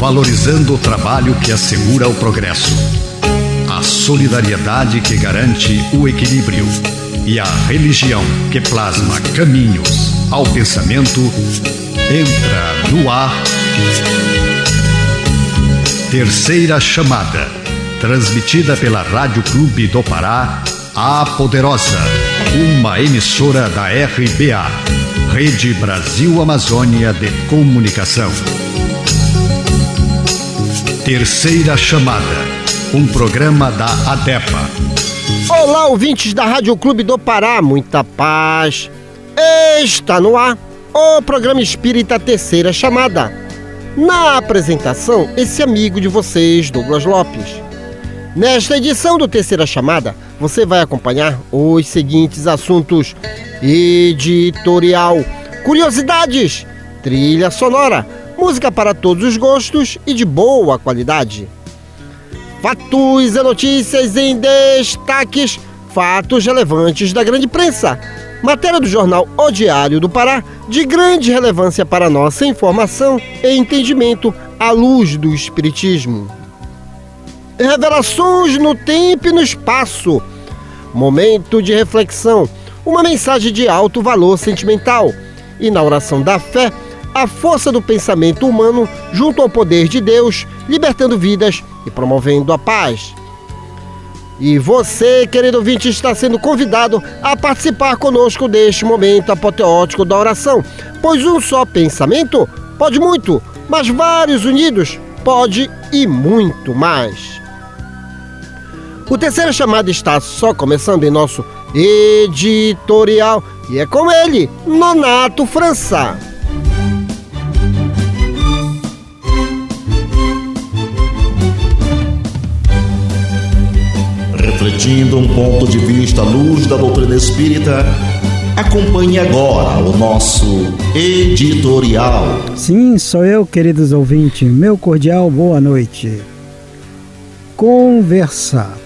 valorizando o trabalho que assegura o progresso, a solidariedade que garante o equilíbrio e a religião que plasma caminhos ao pensamento. Entra no ar Terceira Chamada, transmitida pela Rádio Clube do Pará, a Poderosa, uma emissora da RBA, Rede Brasil Amazônia de Comunicação. Terceira Chamada, um programa da ADEPA. Olá, ouvintes da Rádio Clube do Pará, muita paz. Está no ar o programa espírita Terceira Chamada. Na apresentação, esse amigo de vocês, Douglas Lopes. Nesta edição do Terceira Chamada, você vai acompanhar os seguintes assuntos: editorial, curiosidades, trilha sonora, música para todos os gostos e de boa qualidade. Fatos e notícias em destaques, fatos relevantes da grande imprensa. Matéria do jornal O Diário do Pará, de grande relevância para nossa informação e entendimento à luz do Espiritismo. Revelações no tempo e no espaço. Momento de reflexão, uma mensagem de alto valor sentimental. E na oração da fé, a força do pensamento humano junto ao poder de Deus, libertando vidas e promovendo a paz. E você, querido ouvinte, está sendo convidado a participar conosco deste momento apoteótico da oração, pois um só pensamento pode muito, mas vários unidos pode e muito mais. O Terceira Chamada está só começando em nosso editorial e é com ele, Nonato França. Refletindo um ponto de vista à luz da doutrina espírita, acompanhe agora o nosso editorial. Sim, sou eu, queridos ouvintes. Meu cordial boa noite. Conversar.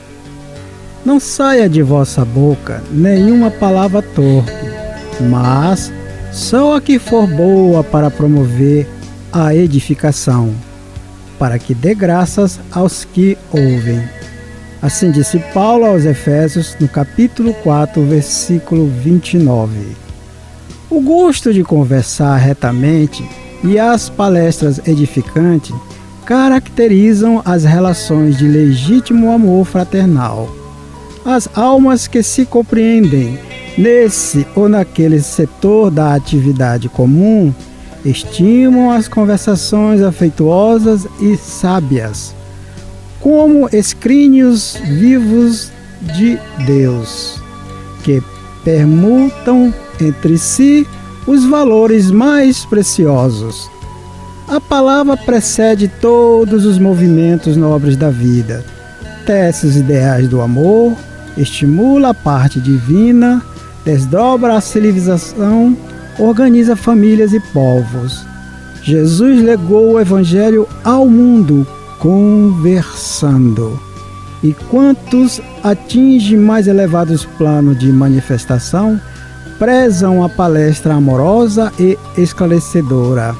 Não saia de vossa boca nenhuma palavra torpe, mas só a que for boa para promover a edificação, para que dê graças aos que ouvem. Assim disse Paulo aos Efésios, no capítulo 4, versículo 29. O gosto de conversar retamente e as palestras edificantes caracterizam as relações de legítimo amor fraternal. As almas que se compreendem nesse ou naquele setor da atividade comum estimam as conversações afetuosas e sábias como escrínios vivos de Deus, que permutam entre si os valores mais preciosos. A palavra precede todos os movimentos nobres da vida, tece os ideais do amor, estimula a parte divina, desdobra a civilização, organiza famílias e povos. Jesus legou o Evangelho ao mundo conversando. E quantos atingem mais elevados planos de manifestação, prezam a palestra amorosa e esclarecedora.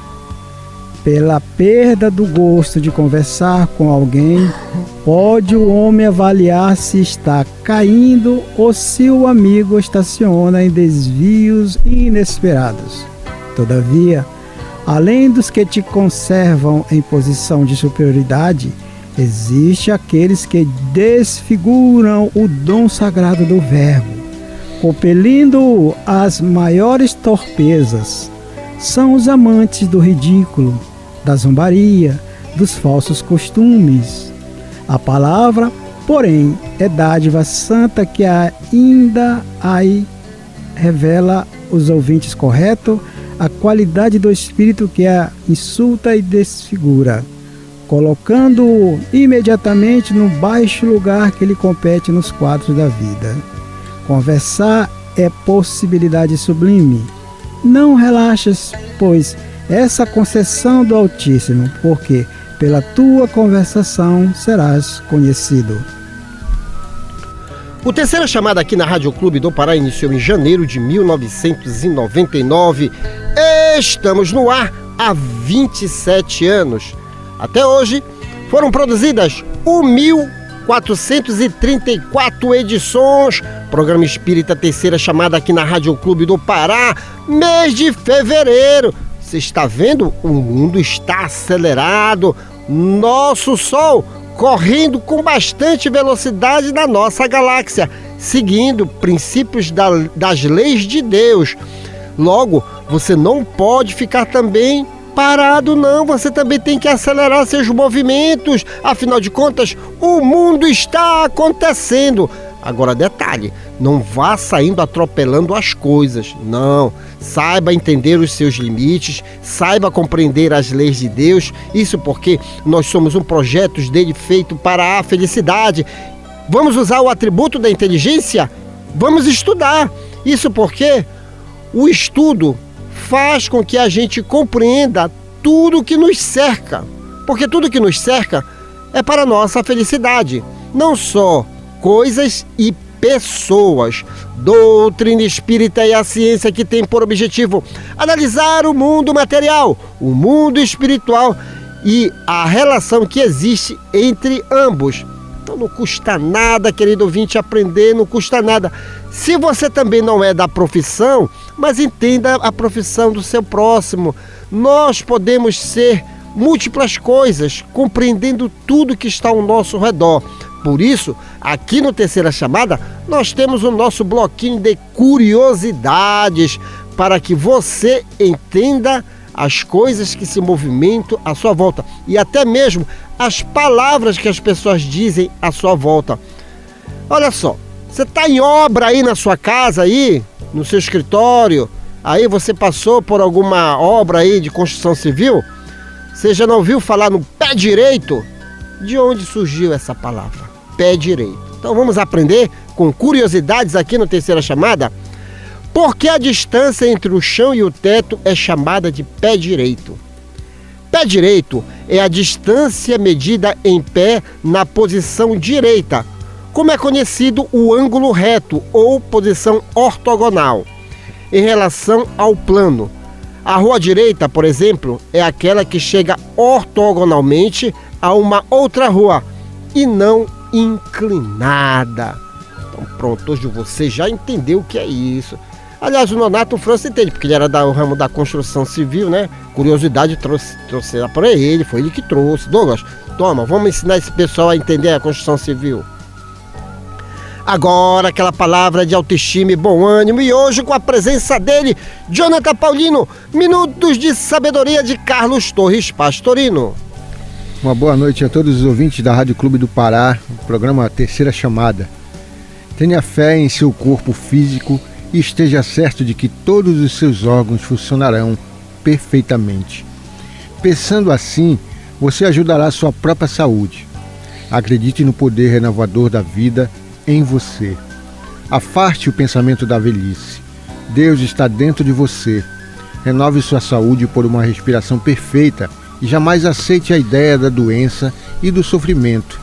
Pela perda do gosto de conversar com alguém, pode o homem avaliar se está caindo ou se o amigo estaciona em desvios inesperados. Todavia, além dos que te conservam em posição de superioridade, existe aqueles que desfiguram o dom sagrado do verbo, compelindo-o às maiores torpezas. São os amantes do ridículo, da zombaria, dos falsos costumes. A palavra, porém, é dádiva santa que ainda aí revela os ouvintes corretos a qualidade do espírito que a insulta e desfigura, colocando-o imediatamente no baixo lugar que lhe compete nos quadros da vida. Conversar é possibilidade sublime. Não relaxes, pois, essa concessão do Altíssimo, porque pela tua conversação serás conhecido. O Terceira Chamada aqui na Rádio Clube do Pará iniciou em janeiro de 1999. Estamos no ar há 27 anos. Até hoje, foram produzidas 1.434 edições. Programa Espírita Terceira Chamada aqui na Rádio Clube do Pará, mês de fevereiro. Você está vendo? O mundo está acelerado. Nosso Sol correndo com bastante velocidade na nossa galáxia, seguindo princípios das leis de Deus. Logo, você não pode ficar também parado, não. Você também tem que acelerar seus movimentos. Afinal de contas, o mundo está acontecendo. Agora, detalhe, não vá saindo atropelando as coisas, não. Saiba entender os seus limites, saiba compreender as leis de Deus. Isso porque nós somos um projeto dele feito para a felicidade. Vamos usar o atributo da inteligência? Vamos estudar. Isso porque o estudo faz com que a gente compreenda tudo que nos cerca. Porque tudo que nos cerca é para a nossa felicidade. Não só coisas e pessoas. Doutrina espírita é a ciência que tem por objetivo analisar o mundo material, o mundo espiritual e a relação que existe entre ambos. Então não custa nada, querido ouvinte, aprender, não custa nada. Se você também não é da profissão, mas entenda a profissão do seu próximo. Nós podemos ser múltiplas coisas, compreendendo tudo que está ao nosso redor. Por isso, aqui no Terceira Chamada, nós temos o nosso bloquinho de curiosidades para que você entenda as coisas que se movimentam à sua volta e até mesmo as palavras que as pessoas dizem à sua volta. Olha só, você está em obra aí na sua casa, aí, no seu escritório, aí você passou por alguma obra aí de construção civil, você já não ouviu falar no pé direito? De onde surgiu essa palavra? Pé direito. Então vamos aprender com curiosidades aqui no Terceira Chamada. Por que a distância entre o chão e o teto é chamada de pé direito? Pé direito é a distância medida em pé na posição direita, como é conhecido o ângulo reto ou posição ortogonal, em relação ao plano. A rua direita, por exemplo, é aquela que chega ortogonalmente a uma outra rua e não inclinada. Então pronto, hoje você já entendeu o que é isso. Aliás, o Nonato França entende, porque ele era do ramo da construção civil, né? Curiosidade trouxe para ele, foi ele que trouxe. Douglas, toma, vamos ensinar esse pessoal a entender a construção civil. Agora, aquela palavra de autoestima e bom ânimo, e hoje com a presença dele, Jonathan Paulino, Minutos de Sabedoria de Carlos Torres Pastorino. Uma boa noite a todos os ouvintes da Rádio Clube do Pará, programa Terceira Chamada. Tenha fé em seu corpo físico e esteja certo de que todos os seus órgãos funcionarão perfeitamente. Pensando assim, você ajudará a sua própria saúde. Acredite no poder renovador da vida em você. Afaste o pensamento da velhice. Deus está dentro de você. Renove sua saúde por uma respiração perfeita e jamais aceite a ideia da doença e do sofrimento.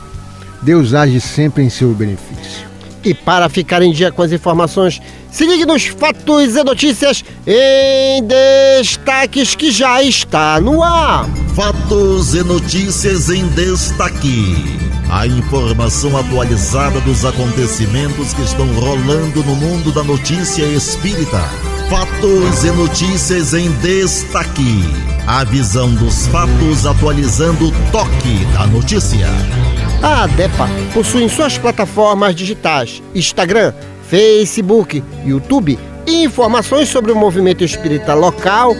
Deus age sempre em seu benefício. E para ficar em dia com as informações, se ligue nos fatos e notícias em destaques que já está no ar. Fatos e notícias em destaque. A informação atualizada dos acontecimentos que estão rolando no mundo da notícia espírita. Fatos e notícias em destaque. A visão dos fatos atualizando o toque da notícia. A ADEPA possui em suas plataformas digitais Instagram, Facebook, YouTube informações sobre o movimento espírita local,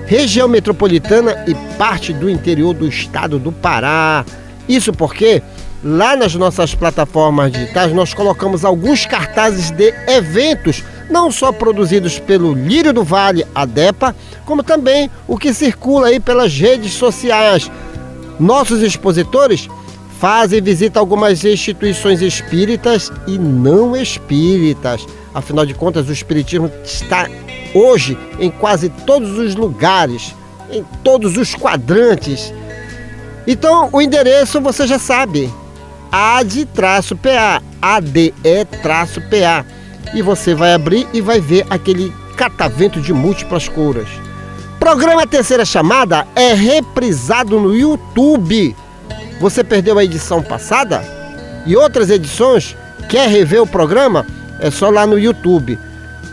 região metropolitana e parte do interior do estado do Pará. Isso porque lá nas nossas plataformas digitais nós colocamos alguns cartazes de eventos, não só produzidos pelo Lírio do Vale, ADEPA, como também o que circula aí pelas redes sociais. Nossos expositores fazem visita a algumas instituições espíritas e não espíritas. Afinal de contas, o espiritismo está hoje em quase todos os lugares, em todos os quadrantes. Então, o endereço você já sabe, ADE-PA, ADE-PA. E você vai abrir e vai ver aquele catavento de múltiplas cores. Programa Terceira Chamada é reprisado no YouTube. Você perdeu a edição passada e outras edições? Quer rever o programa? É só lá no YouTube.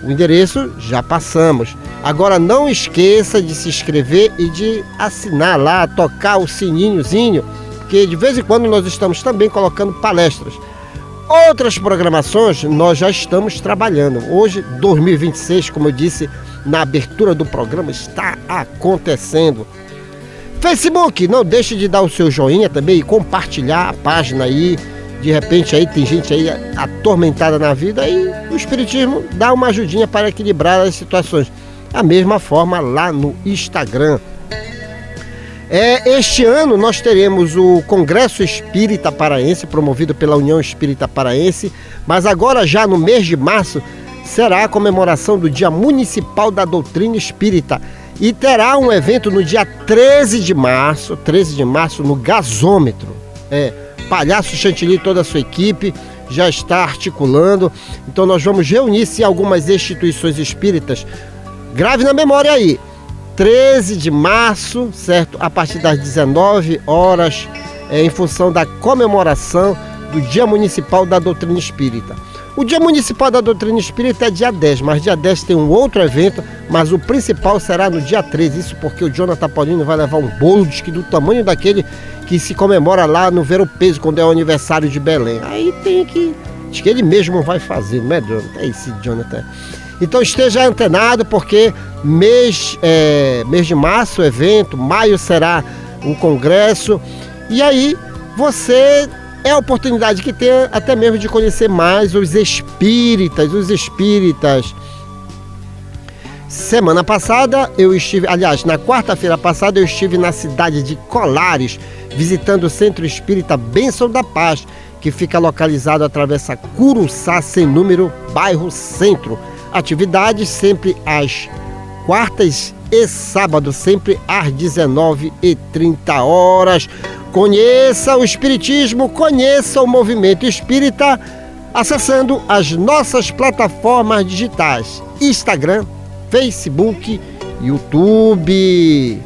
O endereço já passamos. Agora não esqueça de se inscrever e de assinar lá, tocar o sininhozinho, porque de vez em quando nós estamos também colocando palestras. Outras programações nós já estamos trabalhando. Hoje, 2026, como eu disse na abertura do programa, está acontecendo. Facebook, não deixe de dar o seu joinha também e compartilhar a página aí. De repente aí tem gente aí atormentada na vida e o Espiritismo dá uma ajudinha para equilibrar as situações. Da mesma forma lá no Instagram. Este ano nós teremos o Congresso Espírita Paraense, promovido pela União Espírita Paraense, mas agora já no mês de março será a comemoração do Dia Municipal da Doutrina Espírita e terá um evento no dia 13 de março no Gasômetro. Palhaço Chantilly e toda a sua equipe já está articulando, então nós vamos reunir-se em algumas instituições espíritas. Grave na memória aí, 13 de março, certo? A partir das 19 horas, em função da comemoração do Dia Municipal da Doutrina Espírita. O Dia Municipal da Doutrina Espírita é dia 10, mas dia 10 tem um outro evento, mas o principal será no dia 13, isso porque o Jonathan Paulino vai levar um bolo, diz que do tamanho daquele que se comemora lá no Ver o Peso, quando é o aniversário de Belém. Aí tem que... diz que ele mesmo vai fazer, não é, Jonathan? É esse Jonathan. Então esteja antenado, porque mês de março o evento, maio será o congresso, e aí você é a oportunidade que tem até mesmo de conhecer mais os espíritas. Semana passada eu estive, aliás, na quarta-feira passada eu estive na cidade de Colares, visitando o Centro Espírita Bênção da Paz, que fica localizado à Travessa Curuçá, sem número, bairro Centro. Atividades sempre às quartas e sábados, sempre às 19h30. Conheça o Espiritismo, conheça o movimento espírita, acessando as nossas plataformas digitais: Instagram, Facebook, YouTube.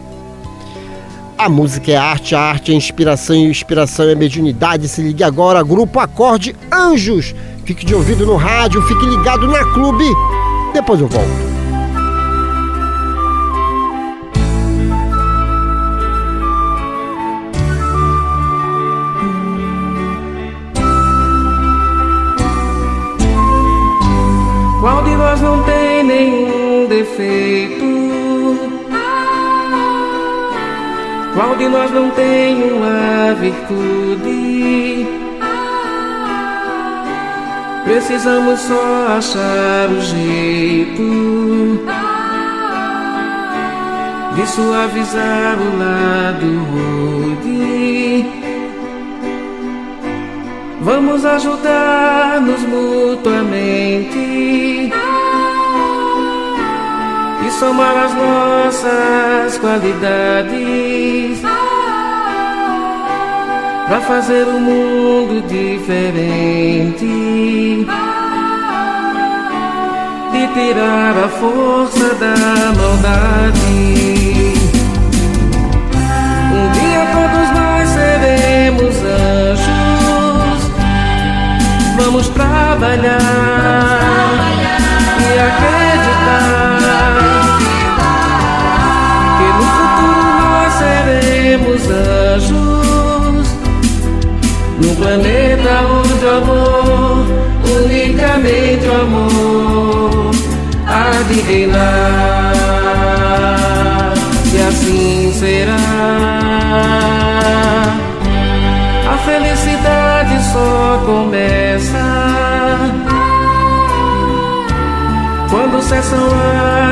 A música é arte, a arte é inspiração e a inspiração é mediunidade. Se ligue agora, Grupo Acorde Anjos. Fique de ouvido no rádio, fique ligado na Clube. Depois eu volto. Qual de nós não tem nenhum defeito? Qual de nós não tem uma virtude? Precisamos só achar o jeito de suavizar o lado rude. Vamos ajudar-nos mutuamente e somar as nossas qualidades pra fazer um mundo diferente e tirar a força da maldade. Um dia todos nós seremos anjos. Vamos trabalhar e acreditar que no futuro nós seremos anjos, num planeta onde o amor, unicamente o amor, há de reinar. E assim será. A felicidade só começa quando cessam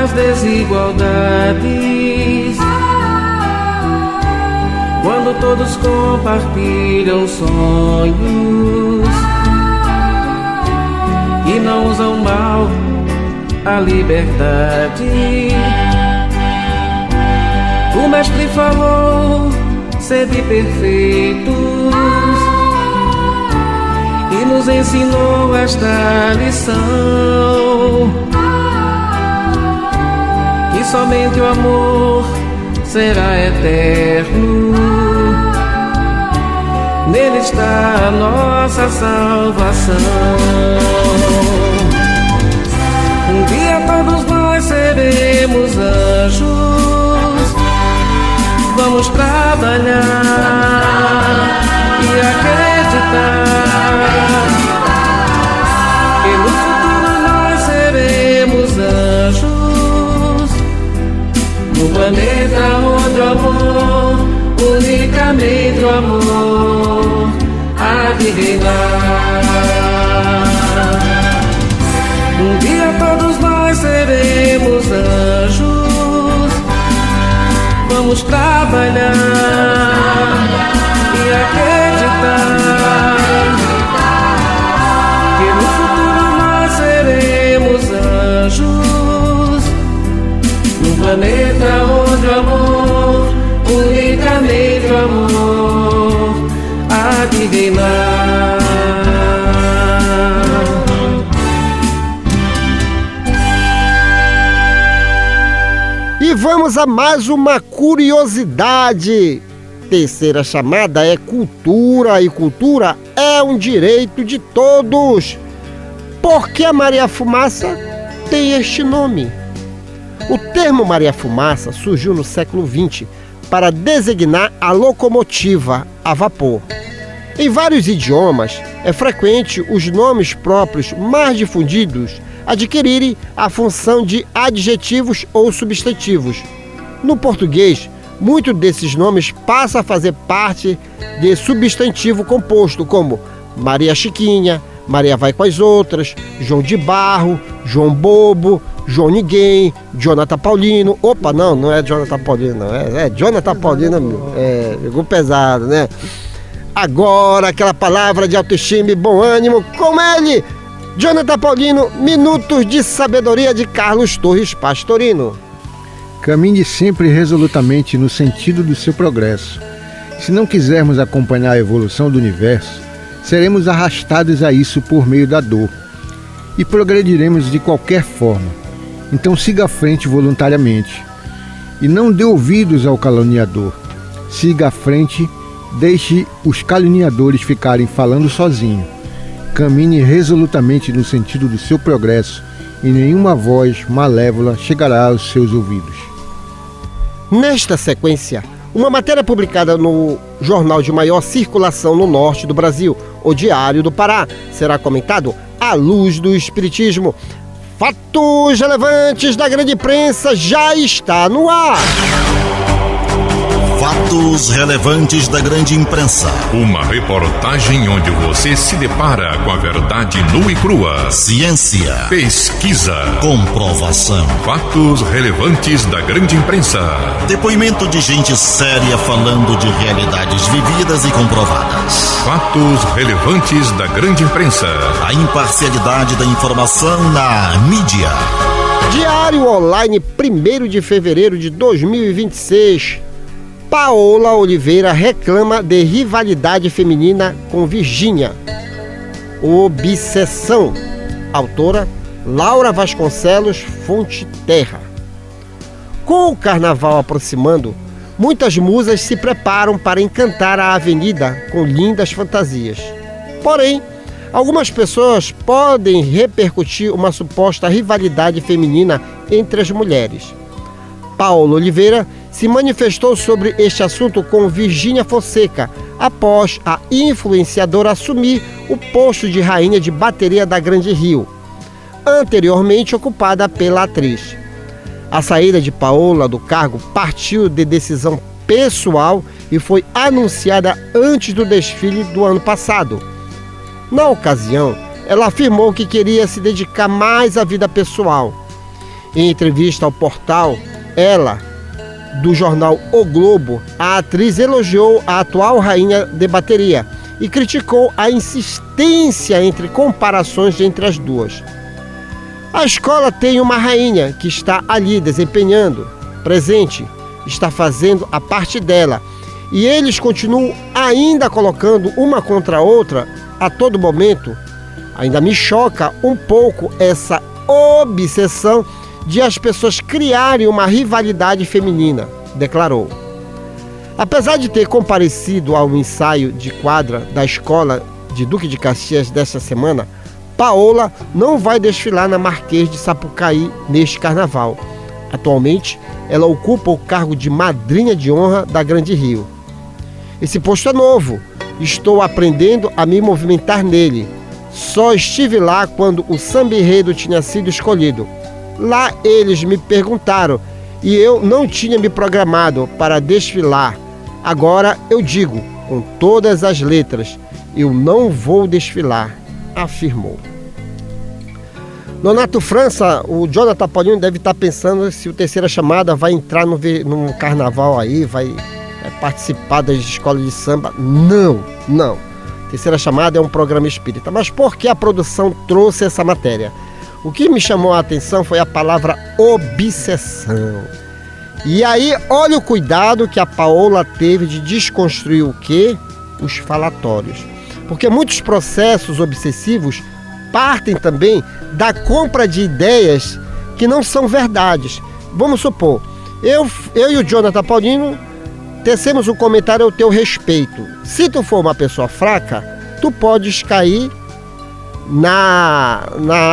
as desigualdades, quando todos compartilham sonhos e não usam mal a liberdade. O mestre falou: sede perfeitos, e nos ensinou esta lição, que somente o amor será eterno. Nele está a nossa salvação. Um dia todos nós seremos anjos. Vamos trabalhar e acreditar que no futuro nós seremos anjos, no planeta onde o amor, unicamente o amor, há de reinar. Um dia todos nós seremos anjos. Vamos trabalhar e acreditar que no futuro nós seremos anjos, num planeta onde o amor, unicamente o amor, há de reinar. E vamos a mais uma curiosidade. Terceira chamada é cultura, e cultura é um direito de todos. Por que a Maria Fumaça tem este nome? O termo Maria Fumaça surgiu no século XX para designar a locomotiva a vapor. Em vários idiomas, é frequente os nomes próprios mais difundidos adquirirem a função de adjetivos ou substantivos. No português, muitos desses nomes passam a fazer parte de substantivo composto, como Maria Chiquinha, Maria Vai com as Outras, João de Barro, João Bobo, João Ninguém, Jonathan Paulino. Opa, não é Jonathan Paulino, não. É Jonathan Paulino, pegou pesado, né? Agora, aquela palavra de autoestima e bom ânimo, com ele, Jonathan Paulino, Minutos de Sabedoria de Carlos Torres Pastorino. Caminhe sempre resolutamente no sentido do seu progresso. Se não quisermos acompanhar a evolução do universo, seremos arrastados a isso por meio da dor e progrediremos de qualquer forma. Então siga à frente voluntariamente e não dê ouvidos ao caluniador. Siga à frente, deixe os caluniadores ficarem falando sozinho. Caminhe resolutamente no sentido do seu progresso e nenhuma voz malévola chegará aos seus ouvidos. Nesta sequência, uma matéria publicada no jornal de maior circulação no norte do Brasil, o Diário do Pará, será comentado à luz do Espiritismo. Fatos relevantes da grande imprensa já está no ar. Fatos relevantes da grande imprensa. Uma reportagem onde você se depara com a verdade nua e crua. Ciência, Pesquisa, comprovação. fatos relevantes da grande imprensa. Depoimento de gente séria falando de realidades vividas e comprovadas. Fatos relevantes da grande imprensa. A imparcialidade da informação na mídia. Diário Online, 1º de fevereiro de 2026. Paola Oliveira reclama de rivalidade feminina com Virgínia. Obsessão. Autora Laura Vasconcelos Fonte Terra. Com o carnaval aproximando, muitas musas se preparam para encantar a avenida com lindas fantasias. Porém, algumas pessoas podem repercutir uma suposta rivalidade feminina entre as mulheres. Paola Oliveira se manifestou sobre este assunto com Virgínia Fonseca, após a influenciadora assumir o posto de rainha de bateria da Grande Rio, anteriormente ocupada pela atriz. A saída de Paola do cargo partiu de decisão pessoal e foi anunciada antes do desfile do ano passado. Na ocasião, ela afirmou que queria se dedicar mais à vida pessoal. Em entrevista ao portal do jornal O Globo, a atriz elogiou a atual rainha de bateria e criticou a insistência entre comparações entre as duas. A escola tem uma rainha que está ali desempenhando, presente, está fazendo a parte dela, e eles continuam ainda colocando uma contra a outra a todo momento. Ainda me choca um pouco essa obsessão de as pessoas criarem uma rivalidade feminina, declarou. Apesar de ter comparecido ao ensaio de quadra da escola de Duque de Caxias desta semana, Paola não vai desfilar na Marquês de Sapucaí neste carnaval. Atualmente, ela ocupa o cargo de madrinha de honra da Grande Rio. Esse posto é novo, estou aprendendo a me movimentar nele. Só estive lá quando o samba enredo tinha sido escolhido. Lá eles me perguntaram e eu não tinha me programado para desfilar. Agora eu digo, com todas as letras, eu não vou desfilar, afirmou. Nonato França, o Jonathan Paulinho deve estar pensando se o Terceira Chamada vai entrar no carnaval aí, vai participar das escolas de samba. Não. Terceira Chamada é um programa espírita. Mas por que a produção trouxe essa matéria? O que me chamou a atenção foi a palavra obsessão. E aí, olha o cuidado que a Paola teve de desconstruir o quê? Os falatórios. Porque muitos processos obsessivos partem também da compra de ideias que não são verdades. Vamos supor, eu e o Jonathan Paulinho tecemos um comentário ao teu respeito. Se tu for uma pessoa fraca, tu podes cair na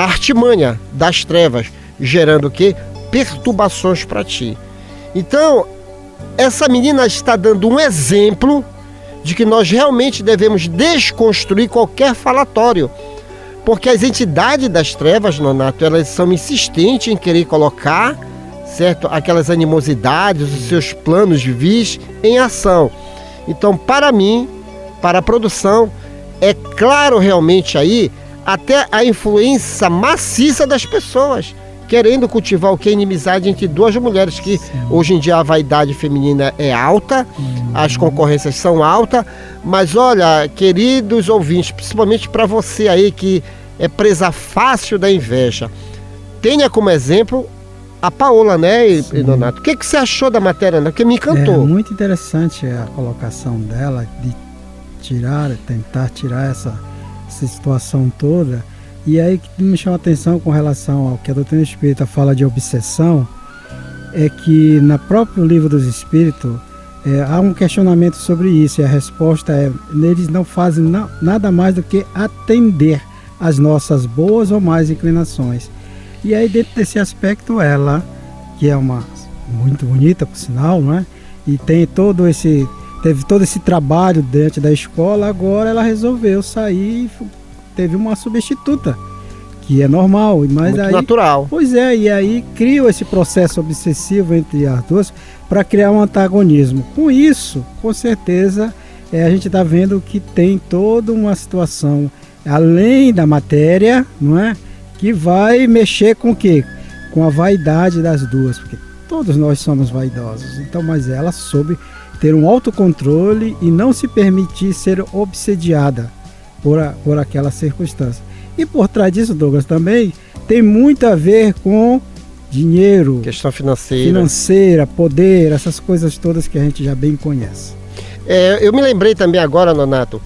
artimanha das trevas, gerando o quê? Perturbações para ti. Então, essa menina está dando um exemplo de que nós realmente devemos desconstruir qualquer falatório. Porque as entidades das trevas, Nonato, elas são insistentes em querer colocar, certo, aquelas animosidades, os seus planos vis em ação. Então, para mim, para a produção, é claro realmente aí até a influência maciça das pessoas, querendo cultivar o que é inimizade entre duas mulheres, que hoje em dia a vaidade feminina é alta, as concorrências são altas, mas olha, queridos ouvintes, principalmente para você aí que é presa fácil da inveja, tenha como exemplo a Paola, né, Donato? O que você achou da matéria, né? Porque me encantou. É muito interessante a colocação dela de tentar tirar essa situação toda. E aí que me chama a atenção com relação ao que a doutrina espírita fala de obsessão, é que no próprio livro dos Espíritos há um questionamento sobre isso, e a resposta é: eles não fazem nada mais do que atender às nossas boas ou más inclinações. E aí, dentro desse aspecto, ela, que é uma muito bonita, por sinal, não é? E teve todo esse trabalho dentro da escola, agora ela resolveu sair, teve uma substituta, que é normal, mas muito aí, natural. Pois é, e aí criou esse processo obsessivo entre as duas para criar um antagonismo. Com isso, com certeza, a gente está vendo que tem toda uma situação além da matéria, não é? Que vai mexer com o quê? Com a vaidade das duas, porque todos nós somos vaidosos. Então, mas ela soube ter um autocontrole e não se permitir ser obsediada por aquela circunstância. E por trás disso, Douglas, também tem muito a ver com dinheiro, questão financeira, poder, essas coisas todas que a gente já bem conhece. Eu me lembrei também agora, Nonato,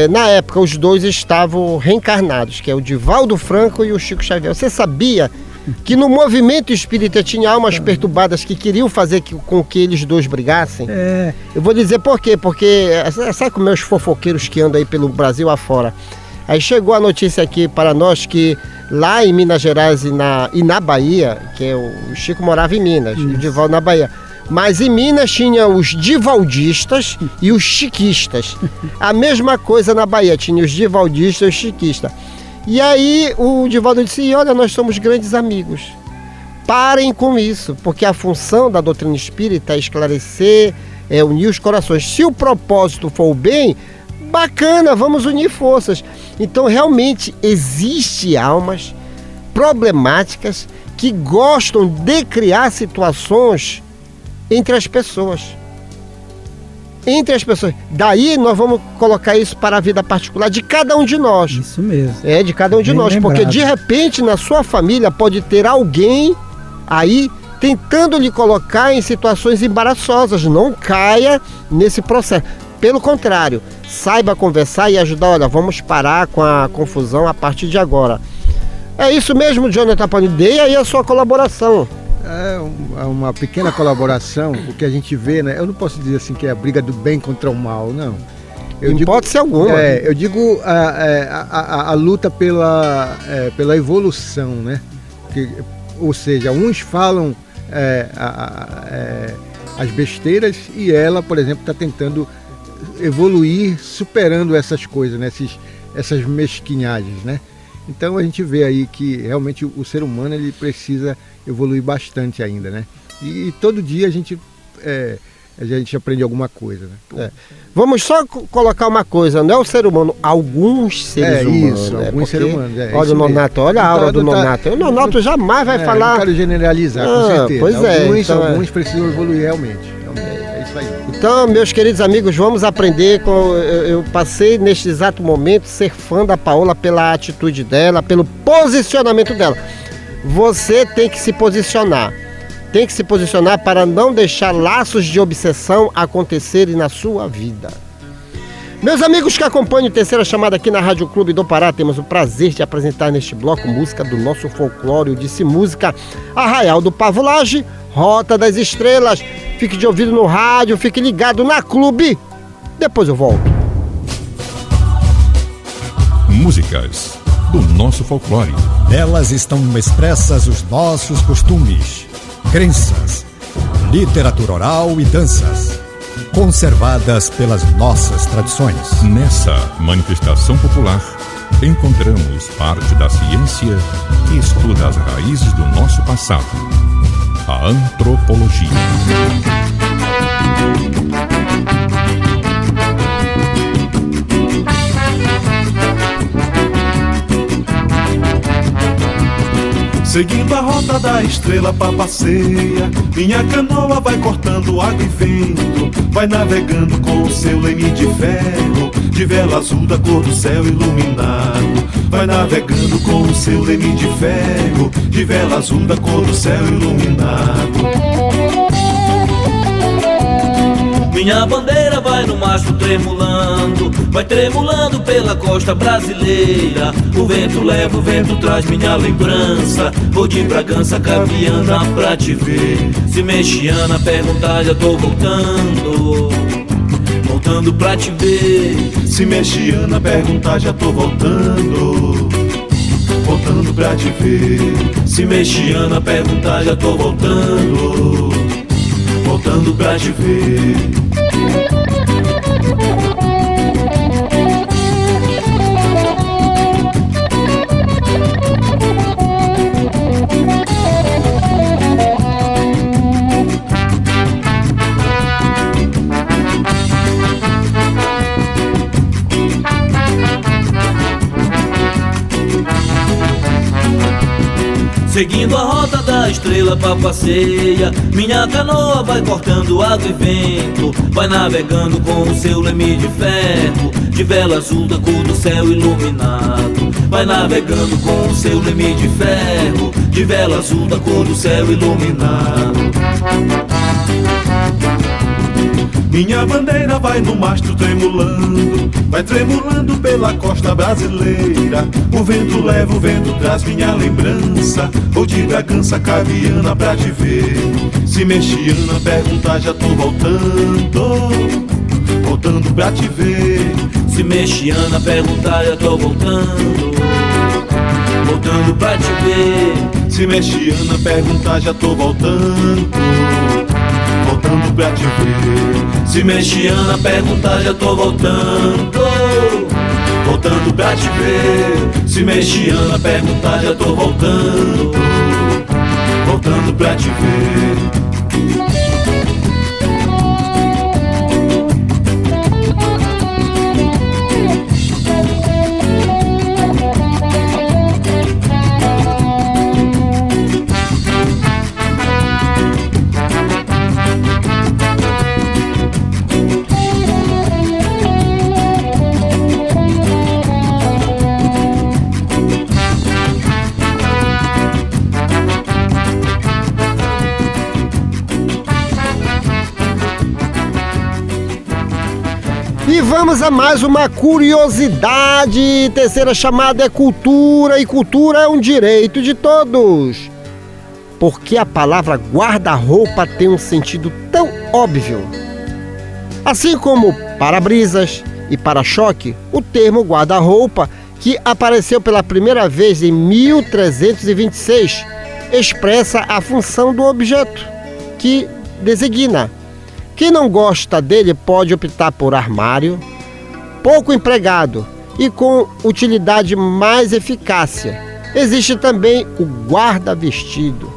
na época os dois estavam reencarnados, que é o Divaldo Franco e o Chico Xavier. Você sabia que no movimento espírita tinha almas perturbadas que queriam fazer com que eles dois brigassem? Eu vou dizer por quê, porque sabe como é os fofoqueiros que andam aí pelo Brasil afora? Aí chegou a notícia aqui para nós que lá em Minas Gerais e na Bahia, que o Chico morava em Minas, o Divaldo na Bahia, mas em Minas tinha os divaldistas e os chiquistas. A mesma coisa na Bahia, tinha os divaldistas e os chiquistas. E aí o Divaldo disse: olha, nós somos grandes amigos. Parem com isso, porque a função da doutrina espírita é esclarecer, unir os corações. Se o propósito for o bem, bacana, vamos unir forças. Então realmente existe almas problemáticas que gostam de criar situações entre as pessoas. Daí nós vamos colocar isso para a vida particular de cada um de nós. Isso mesmo. De cada um de nós. Lembrado. Porque de repente na sua família pode ter alguém aí tentando lhe colocar em situações embaraçosas. Não caia nesse processo. Pelo contrário, saiba conversar e ajudar. Olha, vamos parar com a confusão a partir de agora. É isso mesmo, Jonathan Paulino. Dê aí a sua colaboração. É uma pequena colaboração, o que a gente vê, né? Eu não posso dizer assim que é a briga do bem contra o mal, não. Em hipótese alguma. Eu digo a luta pela evolução, né? Ou seja, uns falam as besteiras e ela, por exemplo, está tentando evoluir, superando essas coisas, né? Essas mesquinhagens, né? Então a gente vê aí que realmente o ser humano ele precisa evoluir bastante ainda, né? E todo dia a gente aprende alguma coisa, né? Vamos só colocar uma coisa, não é o ser humano, alguns seres humanos. Isso, alguns seres humanos. Olha o Nonato, olha a aura do Nonato. O Nonato jamais vai falar. Não quero generalizar, com certeza. Pois alguns precisam evoluir realmente. É isso aí. Então, meus queridos amigos, vamos aprender com. Eu passei neste exato momento ser fã da Paola pela atitude dela, pelo posicionamento dela. Você tem que se posicionar. Tem que se posicionar para não deixar laços de obsessão acontecerem na sua vida. Meus amigos que acompanham a terceira chamada aqui na Rádio Clube do Pará, temos o prazer de apresentar neste bloco música do nosso folclore, disse música Arraial do Pavulage, Rota das Estrelas. Fique de ouvido no rádio, fique ligado na Clube. Depois eu volto. Músicas do nosso folclore. Nelas estão expressas os nossos costumes, crenças, literatura oral e danças, conservadas pelas nossas tradições. Nessa manifestação popular, encontramos parte da ciência que estuda as raízes do nosso passado, a antropologia. Seguindo a rota da estrela passeia, minha canoa vai cortando água e vento, vai navegando com o seu leme de ferro, de vela azul da cor do céu iluminado. Vai navegando com o seu leme de ferro, de vela azul da cor do céu iluminado. Minha bandeira vai no mastro tremulando, vai tremulando pela costa brasileira. O vento leva, o vento traz minha lembrança. Vou de Bragança, Caviana pra te ver. Se mexiana perguntar, já tô voltando, voltando pra te ver. Se mexiana perguntar, já tô voltando, voltando pra te ver. Se mexiana perguntar, já tô voltando, voltando pra te ver. Seguindo a rota da estrela passeia, minha canoa vai cortando água e vento, vai navegando com o seu leme de ferro, de vela azul da cor do céu iluminado. Vai navegando com o seu leme de ferro, de vela azul da cor do céu iluminado. Minha bandeira vai no mastro tremulando, vai tremulando pela costa brasileira. O vento leva, o vento traz minha lembrança. Vou de Bragança, Caviana pra te ver. Se mexiana perguntar, já tô voltando, voltando pra te ver. Se mexiana perguntar, já tô voltando, voltando pra te ver. Se mexiana perguntar, já tô voltando, voltando pra te ver. Se mexiana perguntar, já tô voltando, voltando pra te ver. Se mexiana perguntar, já tô voltando, voltando pra te ver. E vamos a mais uma curiosidade. Terceira chamada é cultura, e cultura é um direito de todos. Porque a palavra guarda-roupa tem um sentido tão óbvio. Assim como para-brisas e para-choque, o termo guarda-roupa, que apareceu pela primeira vez em 1326, expressa a função do objeto que designa. Quem não gosta dele pode optar por armário, pouco empregado e com utilidade mais eficácia. Existe também o guarda-vestido.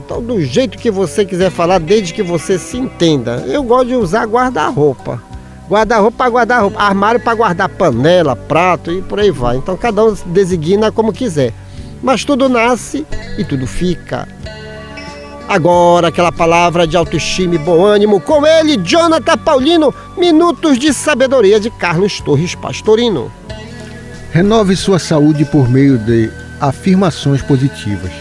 Então, do jeito que você quiser falar, desde que você se entenda. Eu gosto de usar guarda-roupa. Guarda-roupa para guardar roupa, armário para guardar panela, prato e por aí vai. Então, cada um designa como quiser. Mas tudo nasce e tudo fica. Agora, aquela palavra de autoestima e bom ânimo, com ele, Jonathan Paulino, Minutos de Sabedoria de Carlos Torres Pastorino. Renove sua saúde por meio de afirmações positivas.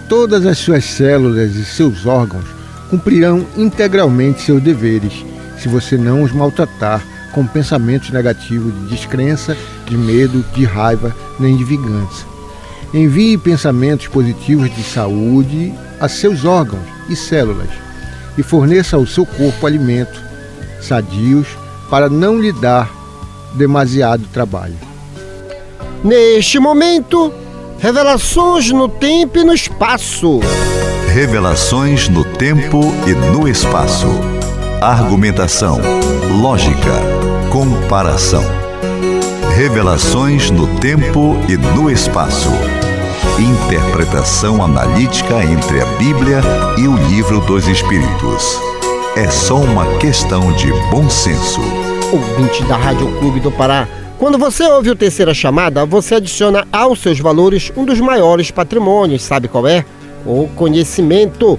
Todas as suas células e seus órgãos cumprirão integralmente seus deveres, se você não os maltratar com pensamentos negativos de descrença, de medo, de raiva, nem de vingança. Envie pensamentos positivos de saúde a seus órgãos e células e forneça ao seu corpo alimentos sadios para não lhe dar demasiado trabalho. Neste momento, revelações no tempo e no espaço. Revelações no tempo e no espaço. Argumentação, lógica, comparação. Revelações no tempo e no espaço. Interpretação analítica entre a Bíblia e o Livro dos Espíritos. É só uma questão de bom senso. Ouvinte da Rádio Clube do Pará, quando você ouve o Terceira Chamada, você adiciona aos seus valores um dos maiores patrimônios, sabe qual é? O conhecimento.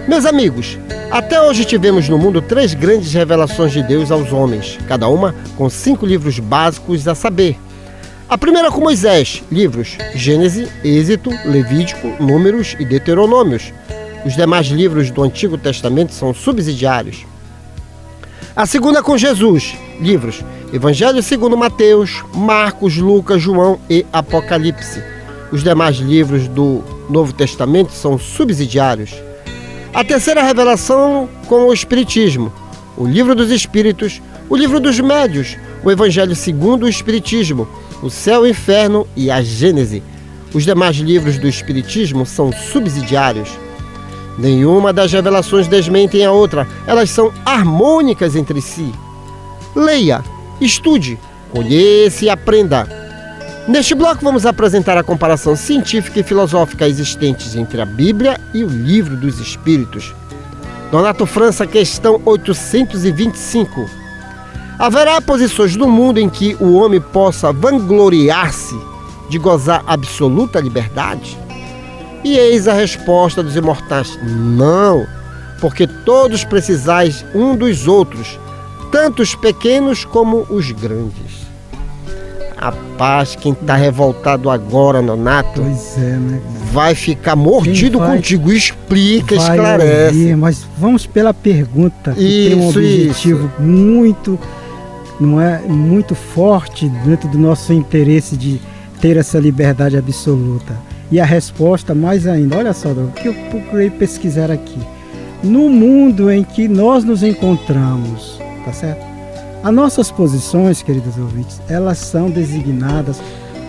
Meus amigos, até hoje tivemos no mundo 3 grandes revelações de Deus aos homens, cada uma com 5 livros básicos a saber. A primeira com Moisés, livros Gênesis, Êxodo, Levítico, Números e Deuteronômios. Os demais livros do Antigo Testamento são subsidiários. A segunda com Jesus, livros Evangelho segundo Mateus, Marcos, Lucas, João e Apocalipse. Os demais livros do Novo Testamento são subsidiários. A terceira revelação com o Espiritismo, o Livro dos Espíritos, o Livro dos Médios, o Evangelho segundo o Espiritismo, o Céu e o Inferno e a Gênese. Os demais livros do Espiritismo são subsidiários. Nenhuma das revelações desmentem a outra, elas são harmônicas entre si. Leia, estude, conheça e aprenda. Neste bloco vamos apresentar a comparação científica e filosófica existentes entre a Bíblia e o Livro dos Espíritos. Donato França, questão 825. Haverá posições no mundo em que o homem possa vangloriar-se de gozar absoluta liberdade? E eis a resposta dos imortais: não, porque todos precisais um dos outros, tanto os pequenos como os grandes. Rapaz, quem está revoltado agora, Nonato, pois é, né? Vai ficar mordido contigo. Explica, vai esclarece. Ouvir, mas vamos pela pergunta, que tem um objetivo muito forte dentro do nosso interesse de ter essa liberdade absoluta. E a resposta, mais ainda, olha só, o que eu procurei pesquisar aqui. No mundo em que nós nos encontramos, tá certo? As nossas posições, queridos ouvintes, elas são designadas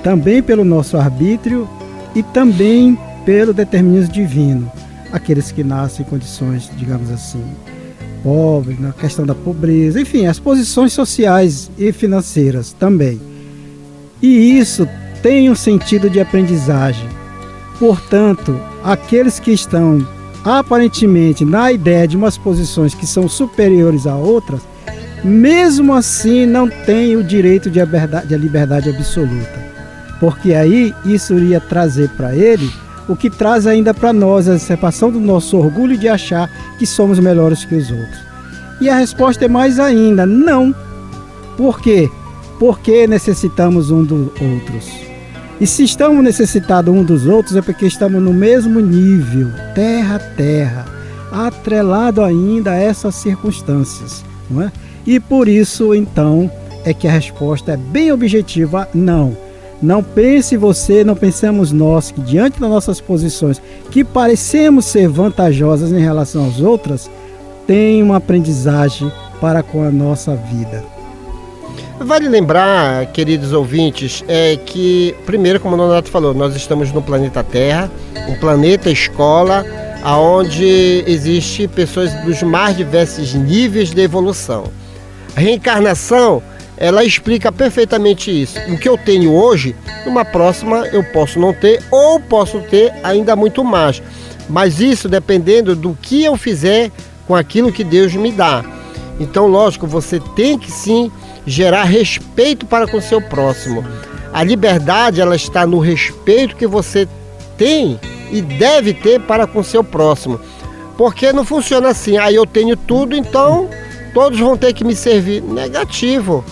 também pelo nosso arbítrio e também pelo determinismo divino. Aqueles que nascem em condições, digamos assim, pobres, na questão da pobreza, enfim, as posições sociais e financeiras também. E isso tem um sentido de aprendizagem. Portanto, aqueles que estão aparentemente na ideia de umas posições que são superiores a outras, mesmo assim não têm o direito de liberdade absoluta. Porque aí isso iria trazer para ele o que traz ainda para nós, a exceção do nosso orgulho de achar que somos melhores que os outros. E a resposta é mais ainda, não. Por quê? Porque necessitamos um dos outros. E se estamos necessitados um dos outros é porque estamos no mesmo nível, terra a terra, atrelado ainda a essas circunstâncias, não é? E por isso, então, é que a resposta é bem objetiva: não. Não pense você, não pensemos nós, que diante das nossas posições, que parecemos ser vantajosas em relação às outras, tem uma aprendizagem para com a nossa vida. Vale lembrar, queridos ouvintes, que, primeiro, como o Nonato falou, nós estamos no planeta Terra, um planeta escola, onde existe pessoas dos mais diversos níveis de evolução. A reencarnação, ela explica perfeitamente isso. O que eu tenho hoje, numa próxima eu posso não ter, ou posso ter ainda muito mais. Mas isso dependendo do que eu fizer com aquilo que Deus me dá. Então, lógico, você tem que sim gerar respeito para com o seu próximo. A liberdade, ela está no respeito que você tem e deve ter para com o seu próximo. Porque não funciona assim: eu tenho tudo, então todos vão ter que me servir. Negativo.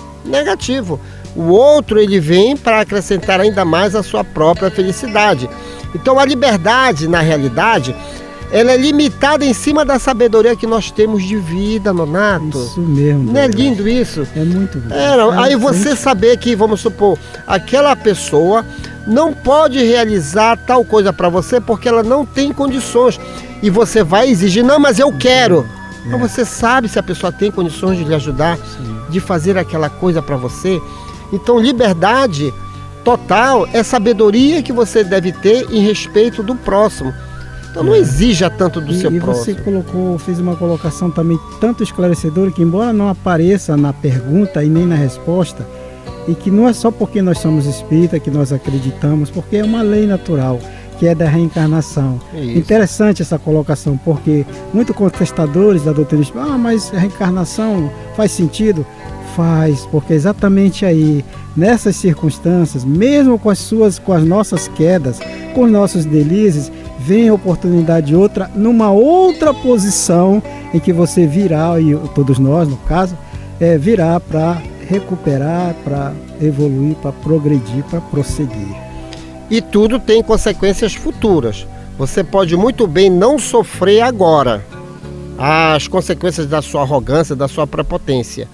O outro, ele vem para acrescentar ainda mais a sua própria felicidade. Então a liberdade, na realidade, ela é limitada em cima da sabedoria que nós temos de vida, Nonato. Isso mesmo. Não é lindo isso? É muito lindo. Aí você saber que, vamos supor, aquela pessoa não pode realizar tal coisa para você porque ela não tem condições. E você vai exigir: não, mas eu quero. Então você sabe se a pessoa tem condições de lhe ajudar, de fazer aquela coisa para você. Então liberdade total é sabedoria que você deve ter em respeito do próximo. Então não exija tanto do seu próximo. E você fez uma colocação também tanto esclarecedora, que embora não apareça na pergunta e nem na resposta, e que não é só porque nós somos espíritas que nós acreditamos, porque é uma lei natural, que é da reencarnação. Interessante essa colocação, porque muitos contestadores da doutrina espírita: mas a reencarnação faz sentido? Faz, porque exatamente aí, nessas circunstâncias, mesmo com as nossas quedas, com os nossos delícias, vem a oportunidade de outra, numa outra posição em que você virá, e todos nós, no caso, virá para recuperar, para evoluir, para progredir, para prosseguir. E tudo tem consequências futuras. Você pode muito bem não sofrer agora as consequências da sua arrogância, da sua prepotência,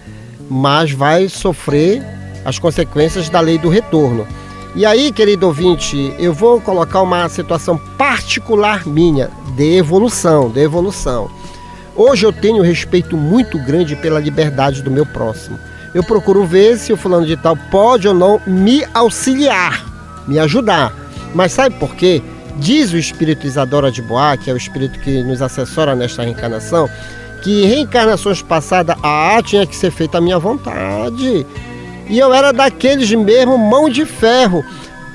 mas vai sofrer as consequências da lei do retorno. E aí, querido ouvinte, eu vou colocar uma situação particular minha, de evolução. Hoje eu tenho respeito muito grande pela liberdade do meu próximo. Eu procuro ver se o fulano de tal pode ou não me auxiliar, me ajudar. Mas sabe por quê? Diz o espírito Isadora de Bois, que é o espírito que nos assessora nesta reencarnação, que reencarnações passadas, tinha que ser feita à minha vontade. E eu era daqueles mesmo, mão de ferro.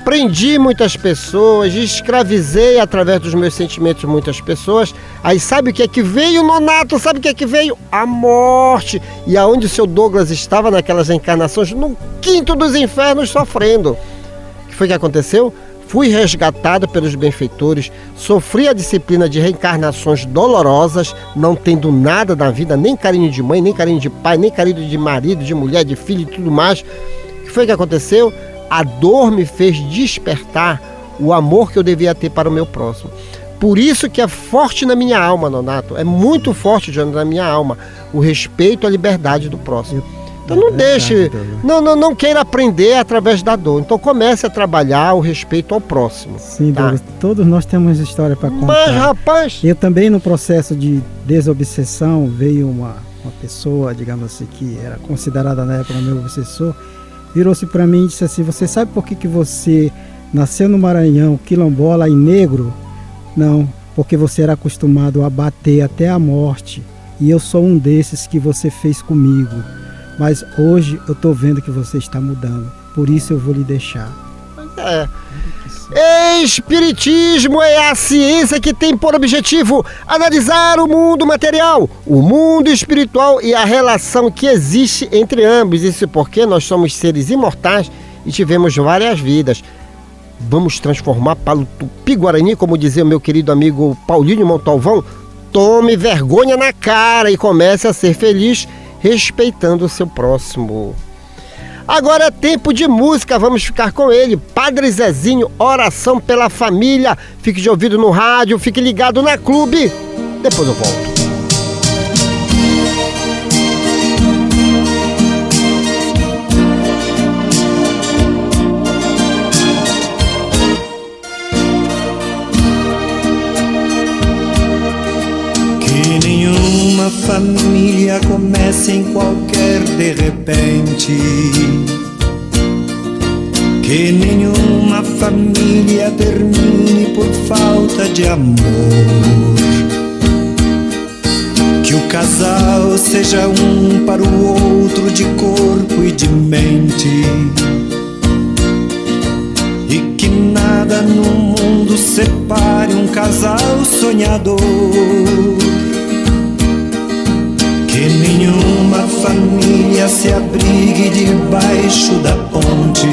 Prendi muitas pessoas, escravizei através dos meus sentimentos muitas pessoas. Aí sabe o que é que veio, Nonato? Sabe o que é que veio? A morte. E aonde o seu Douglas estava naquelas encarnações? No quinto dos infernos, sofrendo. O que foi que aconteceu? Fui resgatado pelos benfeitores, sofri a disciplina de reencarnações dolorosas, não tendo nada na vida, nem carinho de mãe, nem carinho de pai, nem carinho de marido, de mulher, de filho e tudo mais. O que foi que aconteceu? A dor me fez despertar o amor que eu devia ter para o meu próximo. Por isso que é forte na minha alma, Nonato, é muito forte na minha alma, o respeito à liberdade do próximo. Então não deixe, não queira aprender através da dor. Então comece a trabalhar o respeito ao próximo. Sim, tá? Douglas, todos nós temos história para contar. Mas, rapaz... Eu também, no processo de desobsessão, veio uma pessoa, digamos assim, que era considerada na época meu obsessor, virou-se para mim e disse assim: você sabe por que você nasceu no Maranhão, quilombola e negro? Não, porque você era acostumado a bater até a morte. E eu sou um desses que você fez comigo. Mas hoje eu estou vendo que você está mudando. Por isso eu vou lhe deixar. Espiritismo é a ciência que tem por objetivo analisar o mundo material, o mundo espiritual e a relação que existe entre ambos. Isso porque nós somos seres imortais e tivemos várias vidas. Vamos transformar para o Tupi-Guarani, como dizia o meu querido amigo Paulinho Montalvão. Tome vergonha na cara e comece a ser feliz, respeitando o seu próximo. Agora é tempo de música, vamos ficar com ele, Padre Zezinho, Oração pela Família. Fique de ouvido no rádio, fique ligado na Clube, depois eu volto. nenhuma família comece em qualquer de repente, que nenhuma família termine por falta de amor, que o casal seja um para o outro de corpo e de mente, e que nada no mundo separe um casal sonhador, que nenhuma família se abrigue debaixo da ponte,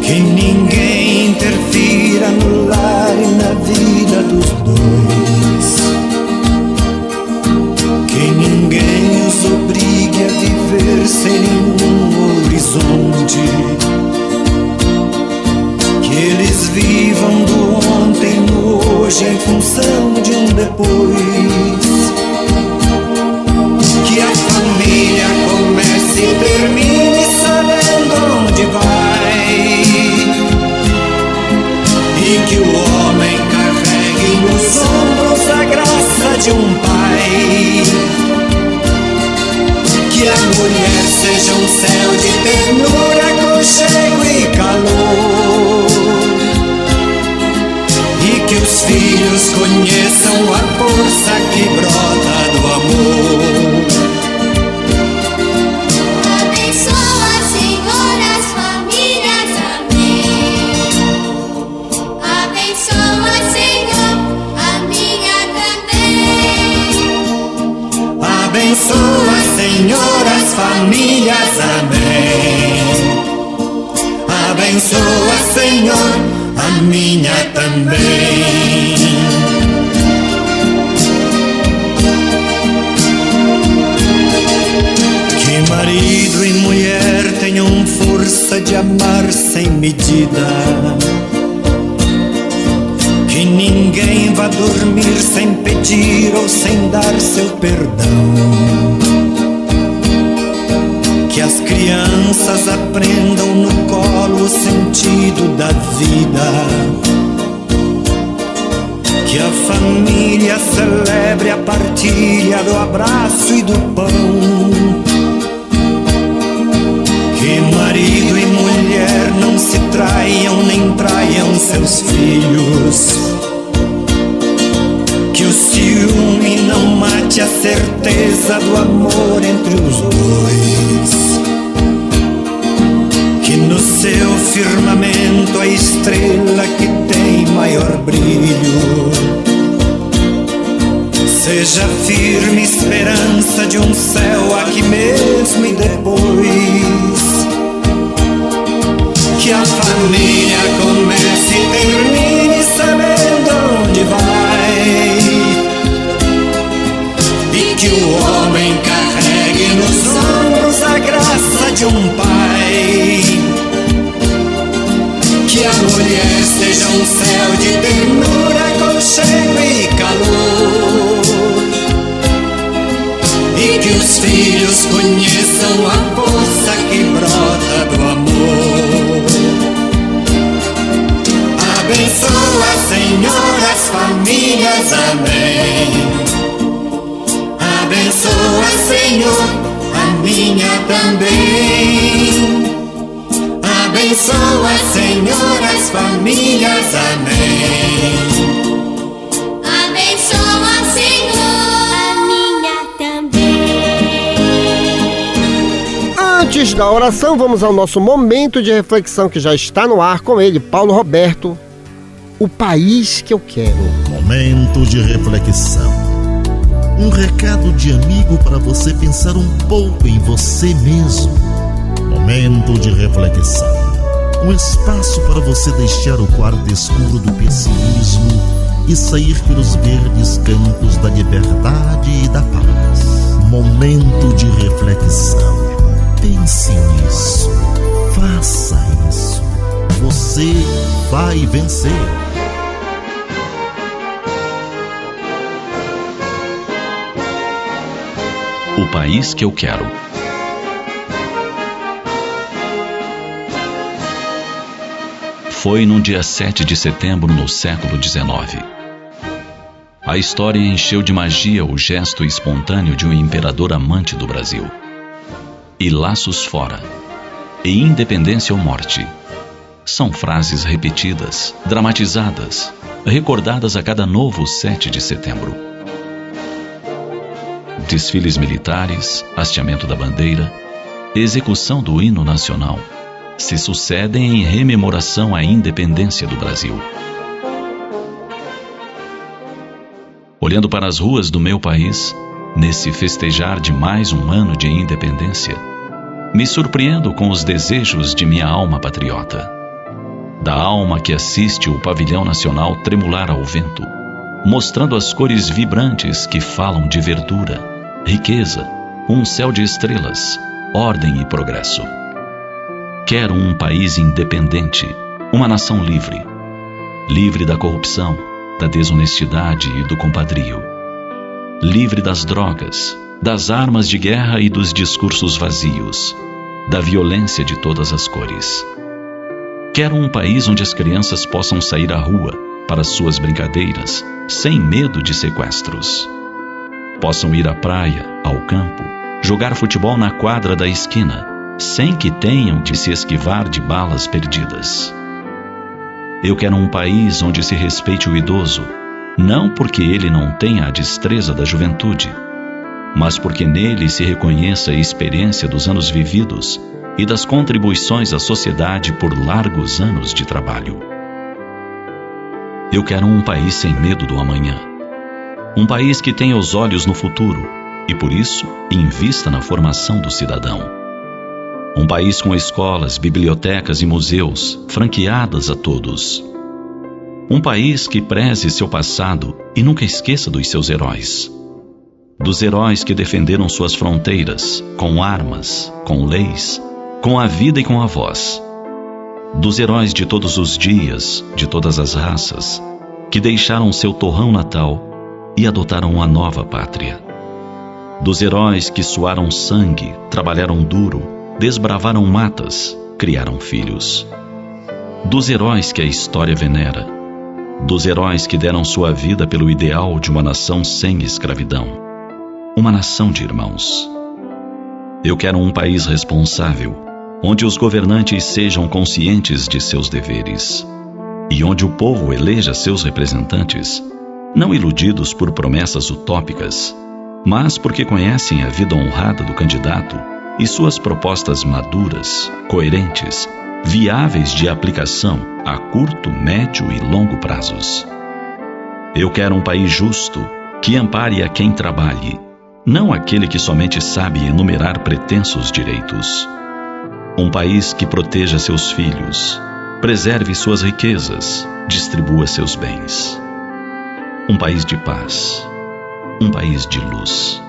que ninguém interfira no lar e na vida dos dois, que ninguém os obrigue a viver sem nenhum horizonte, que eles vivam do ontem no hoje em função de um depois, que a família comece e termine sabendo onde vai, e que o homem carregue nos ombros a graça de um pai, que a mulher seja um céu de ternura, aconchego e calor, e que os filhos conheçam a força que brota do amor. Abençoa, Senhor, as famílias, amém. Abençoa, Senhor, a minha também. Abençoa, Senhor, as famílias, amém. Abençoa, Senhor, a minha também. Que marido e mulher tenham força de amar sem medida, que ninguém vá dormir sem pedir ou sem dar seu perdão, que as crianças aprendam no colo o sentido da vida, que a família celebre a partilha do abraço e do pão, que marido e mulher não se traiam nem traiam seus filhos, que o ciúme não mate a certeza do amor entre os dois, que no seu firmamento a estrela que tem maior brilho seja firme esperança de um céu aqui mesmo e depois, que a família comece e termine sabendo onde vai, e que o homem carregue nos ombros a graça de um pai, que a mulher seja um céu de ternura, aconchego e calor, e que os filhos conheçam a força que brota do amor. Abençoa, Senhor, as famílias, amém. Abençoa, Senhor, a minha também. Abençoa, Senhor, as famílias, amém. Abençoa, Senhor, a minha também. Antes da oração, vamos ao nosso momento de reflexão que já está no ar com ele, Paulo Roberto. O país que eu quero. Momento de reflexão. Um recado de amigo para você pensar um pouco em você mesmo. Momento de reflexão. Um espaço para você deixar o quarto escuro do pessimismo e sair pelos verdes campos da liberdade e da paz. Momento de reflexão. Pense nisso. Faça isso. Você vai vencer. O país que eu quero. Foi num dia 7 de setembro no século XIX. A a história encheu de magia o gesto espontâneo de um imperador amante do Brasil. E laços fora, e independência ou morte, são frases repetidas, dramatizadas, recordadas a cada novo 7 de setembro. Desfiles militares, hasteamento da bandeira, execução do hino nacional se sucedem em rememoração à independência do Brasil. Olhando para as ruas do meu país, nesse festejar de mais um ano de independência, me surpreendo com os desejos de minha alma patriota. Da alma que assiste o pavilhão nacional tremular ao vento, mostrando as cores vibrantes que falam de verdura, riqueza, um céu de estrelas, ordem e progresso. Quero um país independente, uma nação livre. Livre da corrupção, da desonestidade e do compadrio. Livre das drogas, das armas de guerra e dos discursos vazios, da violência de todas as cores. Quero um país onde as crianças possam sair à rua para suas brincadeiras, sem medo de sequestros. Possam ir à praia, ao campo, jogar futebol na quadra da esquina, sem que tenham de se esquivar de balas perdidas. Eu quero um país onde se respeite o idoso, não porque ele não tenha a destreza da juventude, mas porque nele se reconheça a experiência dos anos vividos e das contribuições à sociedade por largos anos de trabalho. Eu quero um país sem medo do amanhã. Um país que tenha os olhos no futuro e, por isso, invista na formação do cidadão. Um país com escolas, bibliotecas e museus franqueadas a todos. Um país que preze seu passado e nunca esqueça dos seus heróis. Dos heróis que defenderam suas fronteiras com armas, com leis, com a vida e com a voz. Dos heróis de todos os dias, de todas as raças, que deixaram seu torrão natal e adotaram uma nova pátria. Dos heróis que suaram sangue, trabalharam duro, desbravaram matas, criaram filhos. Dos heróis que a história venera. Dos heróis que deram sua vida pelo ideal de uma nação sem escravidão. Uma nação de irmãos. Eu quero um país responsável, onde os governantes sejam conscientes de seus deveres e onde o povo eleja seus representantes, não iludidos por promessas utópicas, mas porque conhecem a vida honrada do candidato e suas propostas maduras, coerentes, viáveis de aplicação a curto, médio e longo prazos. Eu quero um país justo, que ampare a quem trabalhe, não aquele que somente sabe enumerar pretensos direitos. Um país que proteja seus filhos, preserve suas riquezas, distribua seus bens. Um país de paz, um país de luz.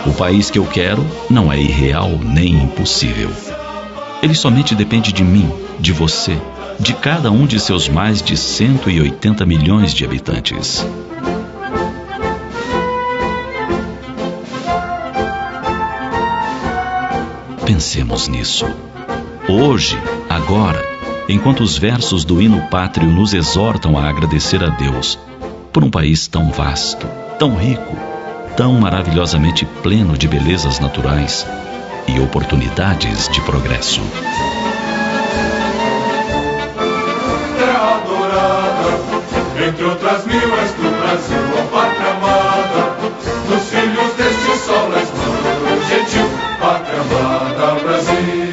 O país que eu quero não é irreal nem impossível. Ele somente depende de mim, de você, de cada um de seus mais de 180 milhões de habitantes. Pensemos nisso. Hoje, agora, enquanto os versos do hino pátrio nos exortam a agradecer a Deus por um país tão vasto, tão rico, tão maravilhosamente pleno de belezas naturais e oportunidades de progresso. Terra adorada, entre outras mil és do Brasil, ó pátria amada, dos filhos deste sol és mãe gentil, pátria amada, Brasil.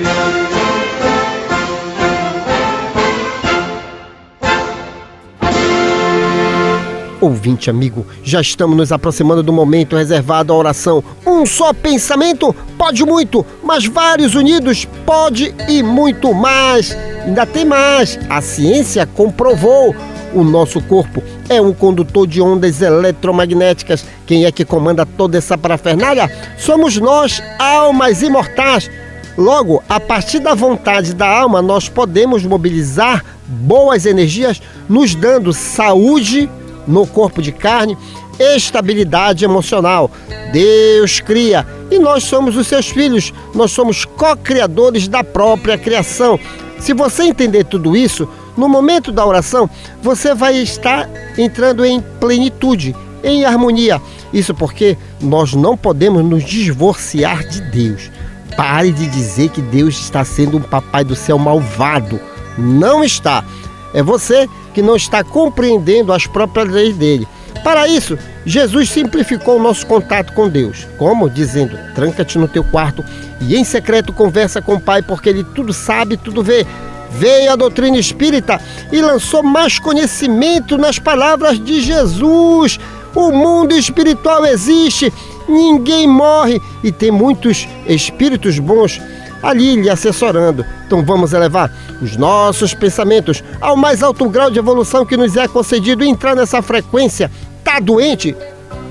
Ouvinte amigo, já estamos nos aproximando do momento reservado à oração. Um só pensamento pode muito, mas vários unidos pode e muito mais. Ainda tem mais. A ciência comprovou. O nosso corpo é um condutor de ondas eletromagnéticas. Quem é que comanda toda essa parafernália? Somos nós, almas imortais. Logo, a partir da vontade da alma, nós podemos mobilizar boas energias, nos dando saúde no corpo de carne, estabilidade emocional. Deus cria e nós somos os seus filhos. Nós somos co-criadores da própria criação. Se você entender tudo isso, No momento da oração, você vai estar entrando em plenitude, em harmonia. Isso porque nós não podemos nos divorciar de Deus. Pare de dizer que Deus está sendo um papai do céu malvado. Não está. É você que não está compreendendo as próprias leis dele. Para isso, Jesus simplificou o nosso contato com Deus. Como? Dizendo, tranca-te no teu quarto e em secreto conversa com o Pai, porque Ele tudo sabe, tudo vê. Veio a doutrina espírita e lançou mais conhecimento nas palavras de Jesus. O mundo espiritual existe, ninguém morre e tem muitos espíritos bons ali lhe assessorando. Então vamos elevar os nossos pensamentos ao mais alto grau de evolução que nos é concedido e entrar nessa frequência. Tá doente?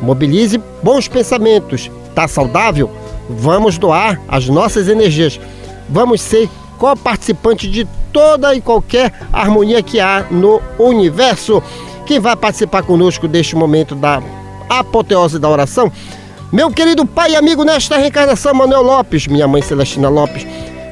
Mobilize bons pensamentos. Tá saudável? Vamos doar as nossas energias. Vamos ser co-participante de toda e qualquer harmonia que há no universo. Quem vai participar conosco deste momento da apoteose da oração? Meu querido pai e amigo nesta reencarnação, Manuel Lopes, minha mãe Celestina Lopes,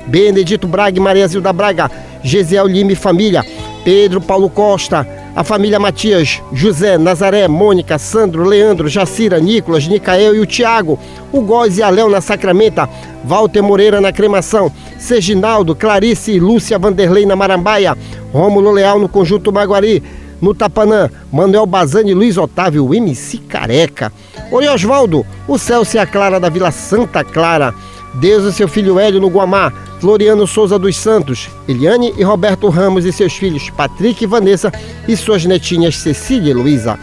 Benedito Braga e Maria Zilda Braga, Gesiel Lima e família, Pedro Paulo Costa, a família Matias, José, Nazaré, Mônica, Sandro, Leandro, Jacira, Nicolas, Nicael e o Tiago, o Góis e a Léo na Sacramenta, Walter Moreira na Cremação, Serginaldo, Clarice e Lúcia Vanderlei na Marambaia, Rômulo Leal no Conjunto Maguari, no Tapanã, Manuel Bazani, Luiz Otávio, o MC Careca, Oi Osvaldo, o Celso e a Clara da Vila Santa Clara, Deus e seu filho Hélio no Guamá, Floriano Souza dos Santos, Eliane e Roberto Ramos e seus filhos Patrick e Vanessa e suas netinhas Cecília e Luísa.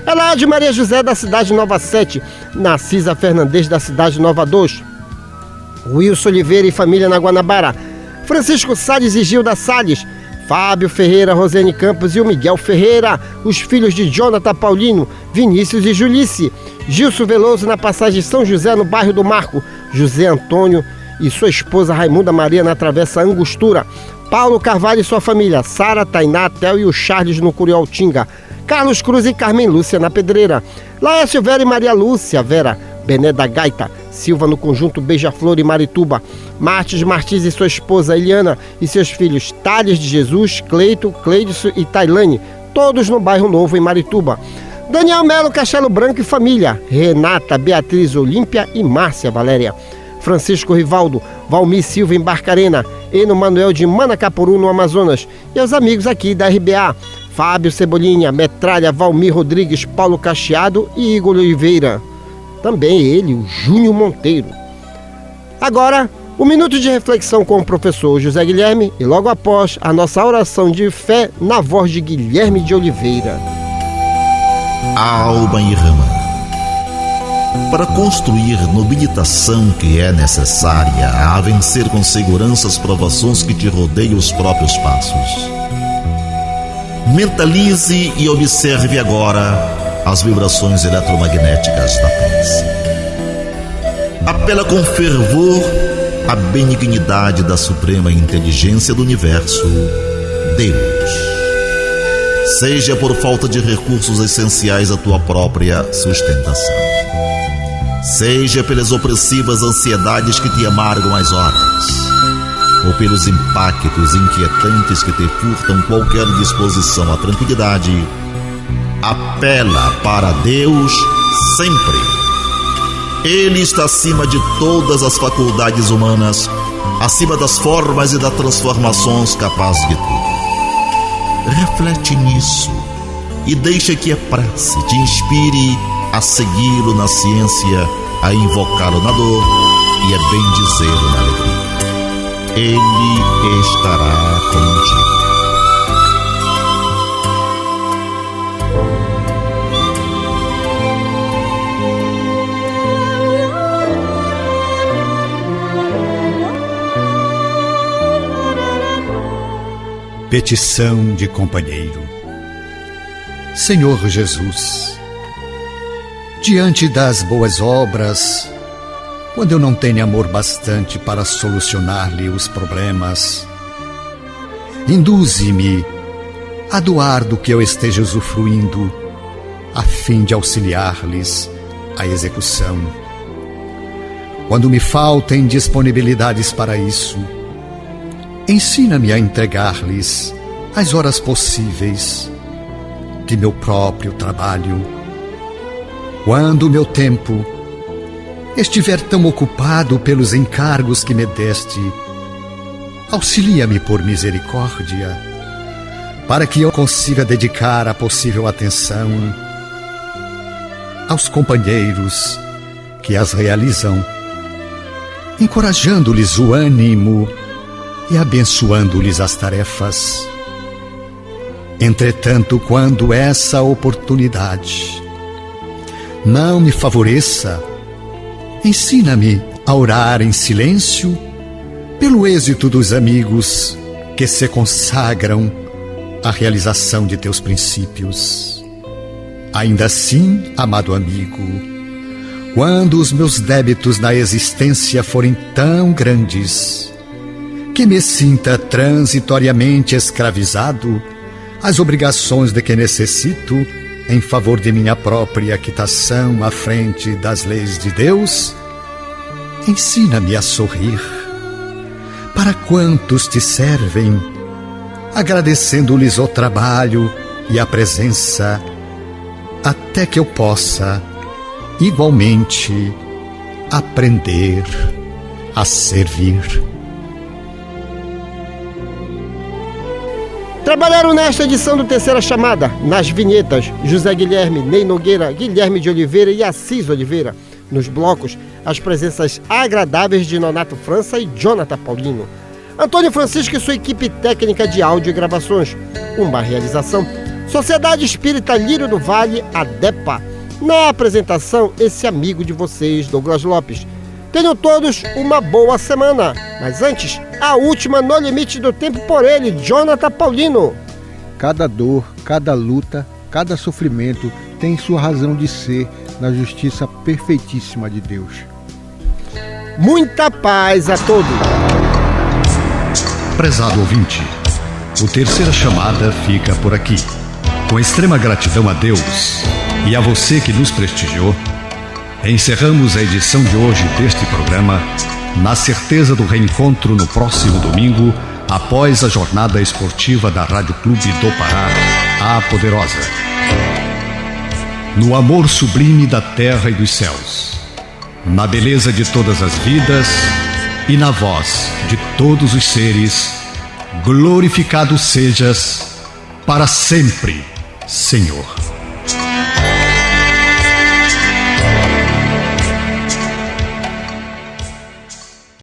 Elaide Maria José da cidade Nova 7, Narcisa Fernandes da cidade Nova 2, Wilson Oliveira e família na Guanabara, Francisco Salles e Gilda Salles, Fábio Ferreira, Rosane Campos e o Miguel Ferreira, os filhos de Jonathan Paulino, Vinícius e Julice, Gilson Veloso na passagem São José no bairro do Marco, José Antônio e sua esposa Raimunda Maria na travessa Angostura, Paulo Carvalho e sua família, Sara, Tainá, Tel e o Charles no Curioltinga, Carlos Cruz e Carmen Lúcia na Pedreira, Laércio Vera e Maria Lúcia Vera, Bené da Gaita, Silva no Conjunto Beija-Flor e Marituba, Martins Martins e sua esposa Eliana e seus filhos Thales de Jesus, Cleito, Cleidson e Tailane, todos no bairro Novo em Marituba. Daniel Melo Castelo Branco e família, Renata, Beatriz Olímpia e Márcia Valéria. Francisco Rivaldo, Valmir Silva em Barcarena, Eno Manuel de Manacapuru no Amazonas e aos amigos aqui da RBA, Fábio Cebolinha, Metralha, Valmir Rodrigues, Paulo Cacheado e Igor Oliveira. Também ele, o Júnior Monteiro. Agora, um minuto de reflexão com o professor José Guilherme e logo após a nossa oração de fé na voz de Guilherme de Oliveira. Alma irmã, para construir nobilitação que é necessária a vencer com segurança as provações que te rodeiam os próprios passos. Mentalize e observe agora as vibrações eletromagnéticas da prece. Apela com fervor à benignidade da suprema inteligência do universo, Deus. Seja por falta de recursos essenciais à tua própria sustentação, seja pelas opressivas ansiedades que te amargam as horas, ou pelos impactos inquietantes que te furtam qualquer disposição à tranquilidade, apela para Deus sempre. Ele está acima de todas as faculdades humanas, acima das formas e das transformações capazes de tudo. Reflete nisso e deixa que a prece te inspire a segui-lo na ciência, a invocá-lo na dor e a bendizê-lo na alegria. Ele estará contigo. Petição de companheiro. Senhor Jesus, diante das boas obras, quando eu não tenho amor bastante para solucionar-lhe os problemas, induze-me a doar do que eu esteja usufruindo, a fim de auxiliar-lhes a execução. Quando me faltem disponibilidades para isso, ensina-me a entregar-lhes as horas possíveis de meu próprio trabalho. Quando o meu tempo estiver tão ocupado pelos encargos que me deste, auxilia-me por misericórdia, para que eu consiga dedicar a possível atenção aos companheiros que as realizam, encorajando-lhes o ânimo e abençoando-lhes as tarefas. Entretanto, quando essa oportunidade não me favoreça, ensina-me a orar em silêncio pelo êxito dos amigos que se consagram à realização de teus princípios. Ainda assim, amado amigo, quando os meus débitos na existência forem tão grandes que me sinta transitoriamente escravizado às obrigações de que necessito em favor de minha própria quitação à frente das leis de Deus, ensina-me a sorrir para quantos te servem, agradecendo-lhes o trabalho e a presença, até que eu possa, igualmente, aprender a servir. Trabalharam nesta edição do Terceira Chamada, nas vinhetas, José Guilherme, Ney Nogueira, Guilherme de Oliveira e Assis Oliveira. Nos blocos, as presenças agradáveis de Nonato França e Jonathan Paulino. Antônio Francisco e sua equipe técnica de áudio e gravações. Uma realização, Sociedade Espírita Lírio do Vale, ADEPA. Na apresentação, esse amigo de vocês, Douglas Lopes. Tenham todos uma boa semana. Mas antes, a última no limite do tempo por ele, Jonathan Paulino. Cada dor, cada luta, cada sofrimento tem sua razão de ser na justiça perfeitíssima de Deus. Muita paz a todos. Prezado ouvinte, o Terceira Chamada fica por aqui. Com extrema gratidão a Deus e a você que nos prestigiou, encerramos a edição de hoje deste programa na certeza do reencontro no próximo domingo, após a jornada esportiva da Rádio Clube do Pará, a Poderosa. No amor sublime da terra e dos céus, na beleza de todas as vidas e na voz de todos os seres, glorificado sejas para sempre, Senhor.